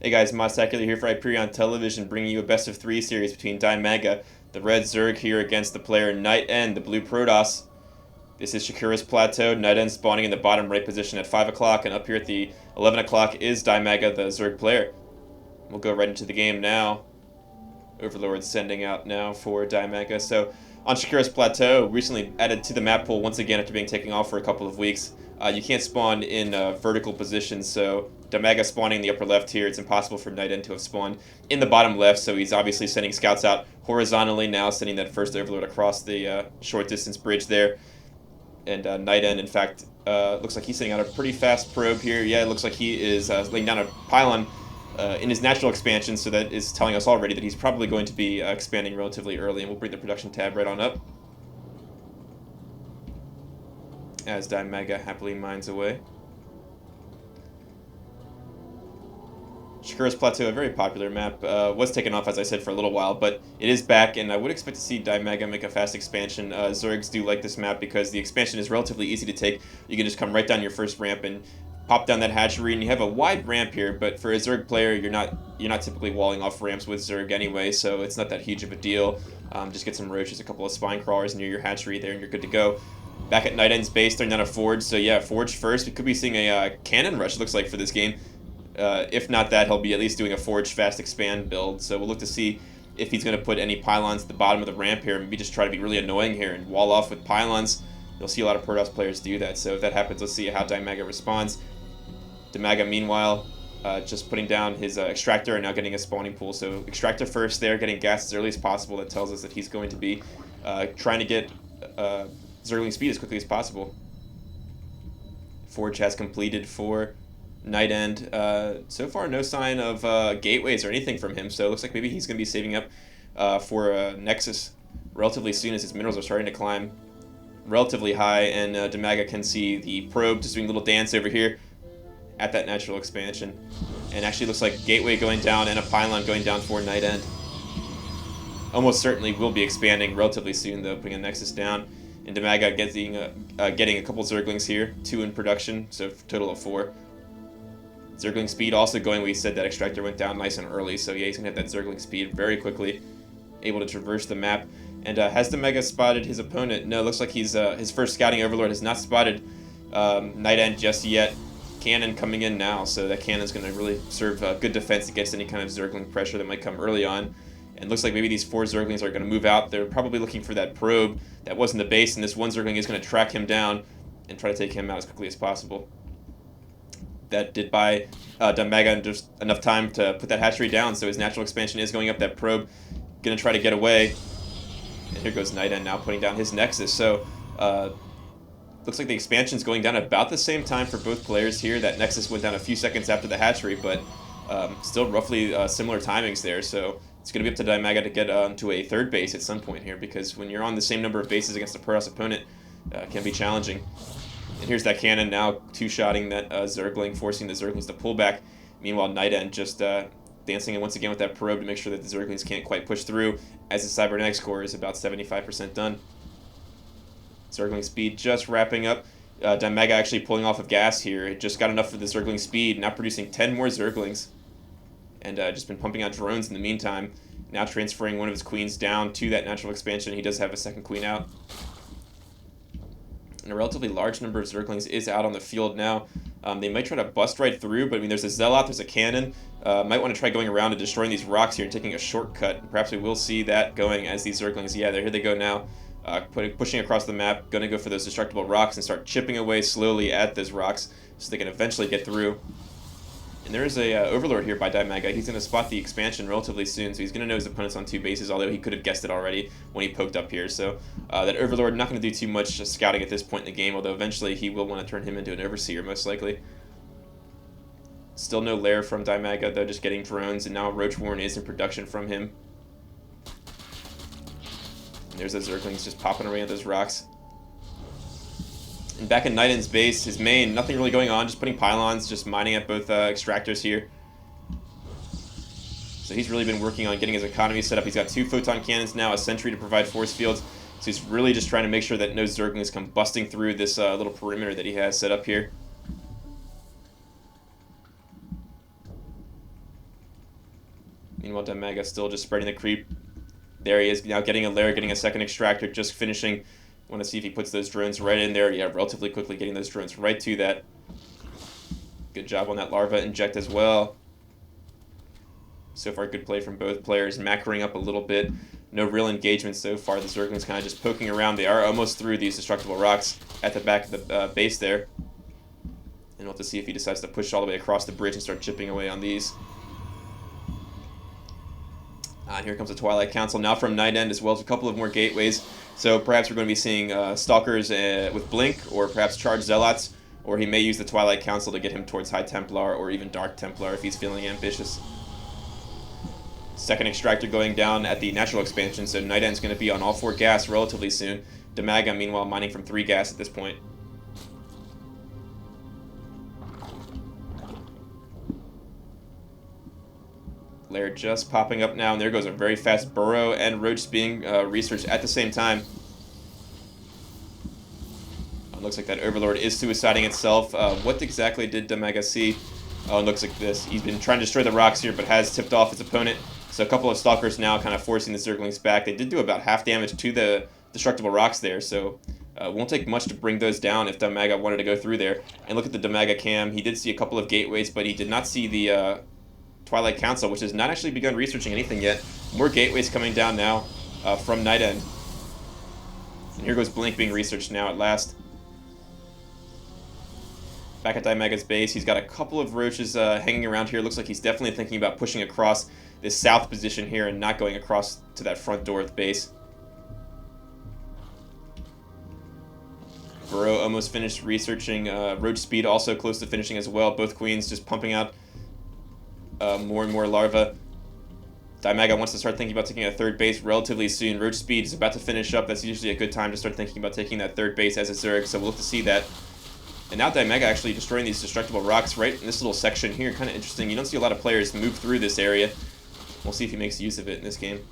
Hey guys, Mostacular here for Hyperion Television, bringing you a best of 3 series between Dimaga, the red Zerg here against the player Nightend, the blue Protoss. This is Shakuras Plateau, Nightend spawning in the bottom right position at 5 o'clock, and up here at the 11 o'clock is Dimaga, the Zerg player. We'll go right into the game now. Overlord sending out now for Dimaga. So on Shakuras Plateau, recently added to the map pool once again after being taken off for a couple of weeks. You can't spawn in vertical positions, so Dimaga spawning in the upper left here, it's impossible for Nightend to have spawned in the bottom left, so he's obviously sending scouts out horizontally now, sending that first Overlord across the short distance bridge there. And Nightend, in fact, looks like he's sending out a pretty fast probe here. Yeah, it looks like he is laying down a pylon in his natural expansion, so that is telling us already that he's probably going to be expanding relatively early, and we'll bring the production tab right on up as Dimaga happily mines away. Shakuras Plateau, a very popular map, was taken off, as I said, for a little while, but it is back, and I would expect to see Dimaga make a fast expansion. Zergs do like this map because the expansion is relatively easy to take. You can just come right down your first ramp and pop down that hatchery, and you have a wide ramp here, but for a Zerg player, you're not typically walling off ramps with Zerg anyway, so it's not that huge of a deal. Just get some roaches, a couple of spine crawlers near your hatchery there, and you're good to go. Back at Nightend's base, throwing down a Forge, so yeah, Forge first. We could be seeing a cannon rush, it looks like, for this game. If not that, he'll be at least doing a Forge Fast Expand build, so we'll look to see if he's going to put any pylons at the bottom of the ramp here, and maybe just try to be really annoying here and wall off with pylons. You'll see a lot of Protoss players do that, so if that happens, let's see how Dimaga responds. Dimaga, meanwhile, just putting down his Extractor and now getting a spawning pool, so Extractor first there, getting gas as early as possible. That tells us that he's going to be trying to get Zergling speed as quickly as possible. Forge has completed for Nightend. So far, no sign of gateways or anything from him, so it looks like maybe he's going to be saving up for a Nexus relatively soon as his minerals are starting to climb relatively high, and Dimaga can see the probe just doing a little dance over here at that natural expansion. And actually looks like gateway going down and a pylon going down for Nightend. Almost certainly will be expanding relatively soon, though, putting a Nexus down. And Dimaga getting a couple Zerglings here, 2 in production, so total of 4. Zergling speed also going, we said that Extractor went down nice and early, so yeah, he's going to have that Zergling speed very quickly, able to traverse the map. And has Dimaga spotted his opponent? No, looks like he's his first scouting Overlord has not spotted Nightend just yet. Cannon coming in now, so that cannon's going to really serve good defense against any kind of Zergling pressure that might come early on. And looks like maybe these 4 Zerglings are going to move out. They're probably looking for that probe that was in the base, and this one Zergling is going to track him down and try to take him out as quickly as possible. That did buy Dimaga just enough time to put that hatchery down, so his natural expansion is going up that probe, going to try to get away. And here goes Nightend now putting down his Nexus. So looks like the expansion's going down about the same time for both players here. That Nexus went down a few seconds after the hatchery, but still roughly similar timings there. So it's going to be up to Dimaga to get onto a third base at some point here, because when you're on the same number of bases against a Protoss opponent, it can be challenging. And here's that cannon now two-shotting that Zergling, forcing the Zerglings to pull back. Meanwhile, Nightend just dancing once again with that probe to make sure that the Zerglings can't quite push through, as the cybernetics core is about 75% done. Zergling speed just wrapping up. Dimaga actually pulling off of gas here. It just got enough for the Zergling speed, now producing 10 more Zerglings. And just been pumping out drones in the meantime. Now transferring one of his queens down to that natural expansion. He does have a second queen out. And a relatively large number of Zerglings is out on the field now. They might try to bust right through, but I mean, there's a Zealot, there's a cannon. Might want to try going around and destroying these rocks here and taking a shortcut. Perhaps we will see that going as these Zerglings, yeah, here they go now. Pushing across the map, going to go for those destructible rocks and start chipping away slowly at those rocks so they can eventually get through. And there is a Overlord here by Dimaga. He's going to spot the expansion relatively soon, so he's going to know his opponent's on 2 bases, although he could have guessed it already when he poked up here. So that Overlord not going to do too much scouting at this point in the game, although eventually he will want to turn him into an Overseer, most likely. Still no lair from Dimaga, though, just getting drones, and now Roach Warren is in production from him. And there's those Zerglings just popping away at those rocks. And back in Nightend's base, his main, nothing really going on, just putting pylons, just mining at both extractors here. So he's really been working on getting his economy set up. He's got 2 photon cannons now, a sentry to provide force fields. So he's really just trying to make sure that no Zerglings come busting through this little perimeter that he has set up here. Meanwhile, Dimaga still just spreading the creep. There he is, now getting a lair, getting a second extractor, just finishing. Want to see if he puts those drones right in there. Yeah, relatively quickly getting those drones right to that. Good job on that larva inject as well. So far, good play from both players. Macroing up a little bit. No real engagement so far. The Zerglings kind of just poking around. They are almost through these destructible rocks at the back of the base there. And we'll have to see if he decides to push all the way across the bridge and start chipping away on these. And here comes the Twilight Council now from Nightend, as well as a couple of more gateways. So perhaps we're going to be seeing Stalkers with Blink, or perhaps Charged Zealots, or he may use the Twilight Council to get him towards High Templar or even Dark Templar if he's feeling ambitious. Second extractor going down at the natural expansion, so Nightend's going to be on all 4 gas relatively soon. Dimaga, meanwhile, mining from 3 gas at this point. Lair just popping up now, and there goes a very fast burrow and roach being researched at the same time. It looks like that Overlord is suiciding itself. What exactly did Dimaga see? Oh, it looks like this. He's been trying to destroy the rocks here, but has tipped off his opponent. So a couple of Stalkers now kind of forcing the Zerglings back. They did do about half damage to the destructible rocks there, so won't take much to bring those down if Dimaga wanted to go through there. And look at the Dimaga cam. He did see a couple of gateways, but he did not see the Twilight Council, which has not actually begun researching anything yet. More gateways coming down now from Nightend. And here goes Blink being researched now at last. Back at Dimaga's base, he's got a couple of roaches hanging around here. Looks like he's definitely thinking about pushing across this south position here and not going across to that front door of the base. Burrow almost finished researching. Roach Speed also close to finishing as well. Both queens just pumping out more and more larvae. Dimaga wants to start thinking about taking a third base relatively soon. Roach Speed is about to finish up. That's usually a good time to start thinking about taking that third base as a Zerg, so we'll have to see that. And now Dimaga actually destroying these destructible rocks right in this little section here. Kind of interesting. You don't see a lot of players move through this area. We'll see if he makes use of it in this game.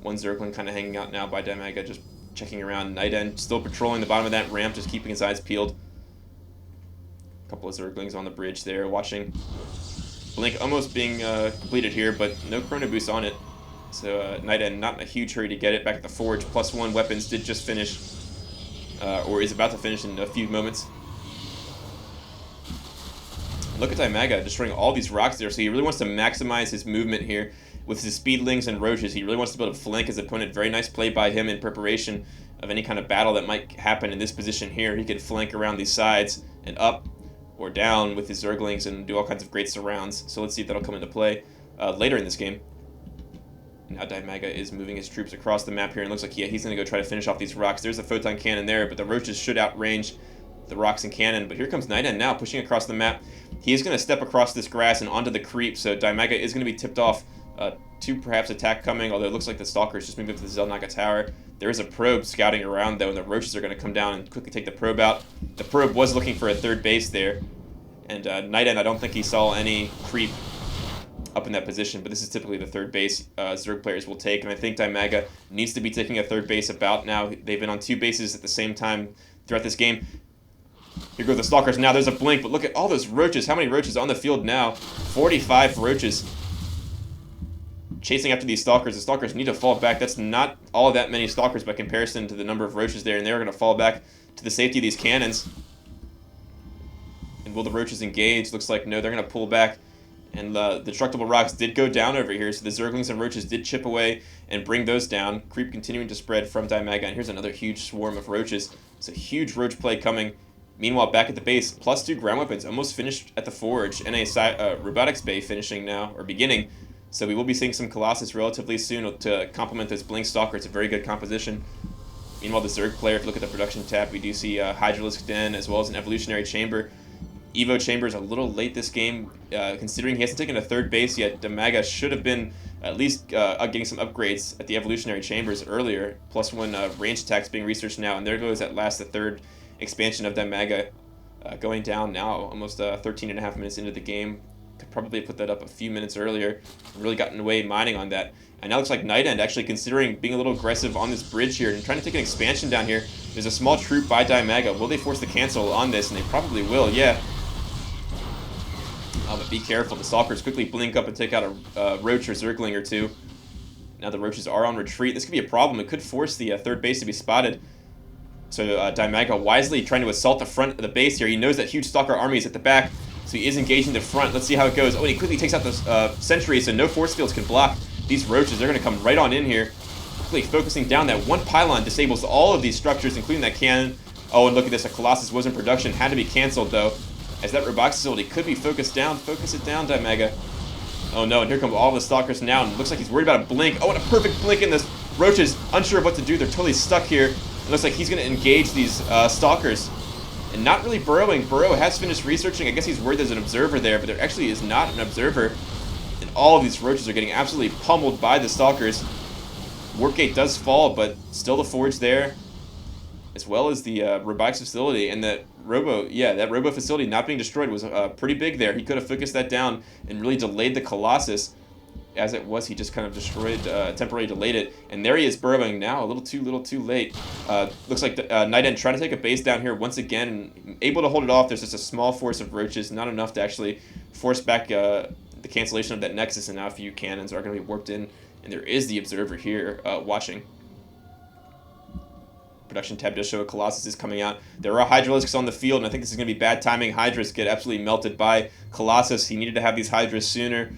One Zergling kind of hanging out now by Dimaga, just checking around. Nightend still patrolling the bottom of that ramp, just keeping his eyes peeled. A couple of Zerglings on the bridge there, watching. Blink almost being completed here, but no chrono boost on it. So Nightend not in a huge hurry to get it. Back at the forge, +1 weapons did just finish. Or is about to finish in a few moments. Look at Dimaga destroying all these rocks there, so he really wants to maximize his movement here with his speedlings and roaches. He really wants to be able to flank his opponent. Very nice play by him in preparation of any kind of battle that might happen in this position here. He could flank around these sides and up or down with his Zerglings and do all kinds of great surrounds. So let's see if that'll come into play later in this game. Now Dimaga is moving his troops across the map here, and looks like, yeah, he's going to go try to finish off these rocks. There's a photon cannon there, but the roaches should outrange the rocks and cannon. But here comes Nightend now, pushing across the map. He is going to step across this grass and onto the creep, so Dimaga is going to be tipped off to perhaps attack coming, although it looks like the Stalkers just moved up to the Zelnaga Tower. There is a probe scouting around, though, and the roaches are going to come down and quickly take the probe out. The probe was looking for a third base there, and Nightend, I don't think he saw any creep up in that position, but this is typically the third base Zerg players will take, and I think Dimaga needs to be taking a third base about now. They've been on 2 bases at the same time throughout this game. Here go the Stalkers now. There's a blink, but look at all those roaches. How many roaches on the field now? 45 roaches chasing after these Stalkers. The Stalkers need to fall back. That's not all that many Stalkers by comparison to the number of roaches there, and they're going to fall back to the safety of these cannons. And will the roaches engage? Looks like no, they're going to pull back. And the destructible rocks did go down over here, so the Zerglings and roaches did chip away and bring those down. Creep continuing to spread from Dimaga, and here's another huge swarm of roaches. It's a huge roach play coming. Meanwhile, back at the base, +2 ground weapons, almost finished at the forge, and a robotics bay finishing now, or beginning. So we will be seeing some Colossus relatively soon to complement this Blink Stalker. It's a very good composition. Meanwhile, the Zerg player, if you look at the production tab, we do see Hydralisk Den as well as an Evolutionary Chamber. Evo Chamber's a little late this game, considering he hasn't taken a third base yet. Dimaga should have been at least getting some upgrades at the Evolutionary Chambers earlier. +1 range attacks being researched now, and there goes at last the third expansion of Dimaga going down now, almost 13.5 minutes into the game. Could probably put that up a few minutes earlier. Really gotten away mining on that. And now it looks like Nightend actually considering being a little aggressive on this bridge here and trying to take an expansion down here. There's a small troop by Dimaga. Will they force the cancel on this? And they probably will, yeah. But be careful. The Stalkers quickly blink up and take out a Roach or Zergling or two. Now the Roaches are on retreat. This could be a problem. It could force the third base to be spotted. So Dimaga wisely trying to assault the front of the base here. He knows that huge Stalker army is at the back, so he is engaging the front. Let's see how it goes. Oh, and he quickly takes out the sentry, so no force fields can block these Roaches. They're going to come right on in here. Quickly focusing down. That one pylon disables all of these structures, including that cannon. Oh, and look at this. A Colossus was in production. Had to be canceled, though, as that robotics facility could be focused down. Focus it down, Dimaga. Oh, no, and here come all the Stalkers now, and it looks like he's worried about a blink. Oh, and a perfect blink in this. Roaches, unsure of what to do. They're totally stuck here. It looks like he's going to engage these Stalkers. And not really burrowing. Burrow has finished researching. I guess he's worried there's an observer there, but there actually is not an observer. And all of these Roaches are getting absolutely pummeled by the Stalkers. Warp Gate does fall, but still the Forge there, as well as the robotics facility. And that Robo facility not being destroyed was pretty big there. He could have focused that down and really delayed the Colossus. As it was, he just kind of destroyed, temporarily delayed it. And there he is burrowing now, a little too late. Looks like Nightend trying to take a base down here once again, and able to hold it off. There's just a small force of Roaches, not enough to actually force back the cancellation of that Nexus, and now a few cannons are going to be warped in. And there is the Observer here watching. Production tab does show a Colossus is coming out. There are Hydralisks on the field, and I think this is going to be bad timing. Hydras get absolutely melted by Colossus. He needed to have these Hydras sooner.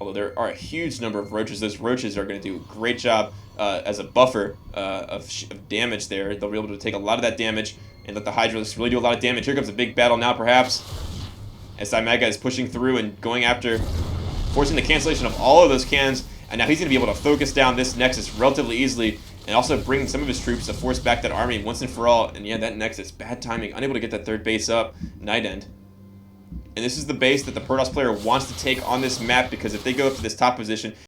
Although there are a huge number of Roaches. Those Roaches are going to do a great job as a buffer of damage there. They'll be able to take a lot of that damage and let the Hydralisks really do a lot of damage. Here comes a big battle now, perhaps, as Dimaga is pushing through and going after, forcing the cancellation of all of those cannons. And now he's going to be able to focus down this Nexus relatively easily, and also bring some of his troops to force back that army once and for all. And yeah, that Nexus, bad timing, unable to get that third base up. Nightend. And this is the base that the Protoss player wants to take on this map, because if they go up to this top position,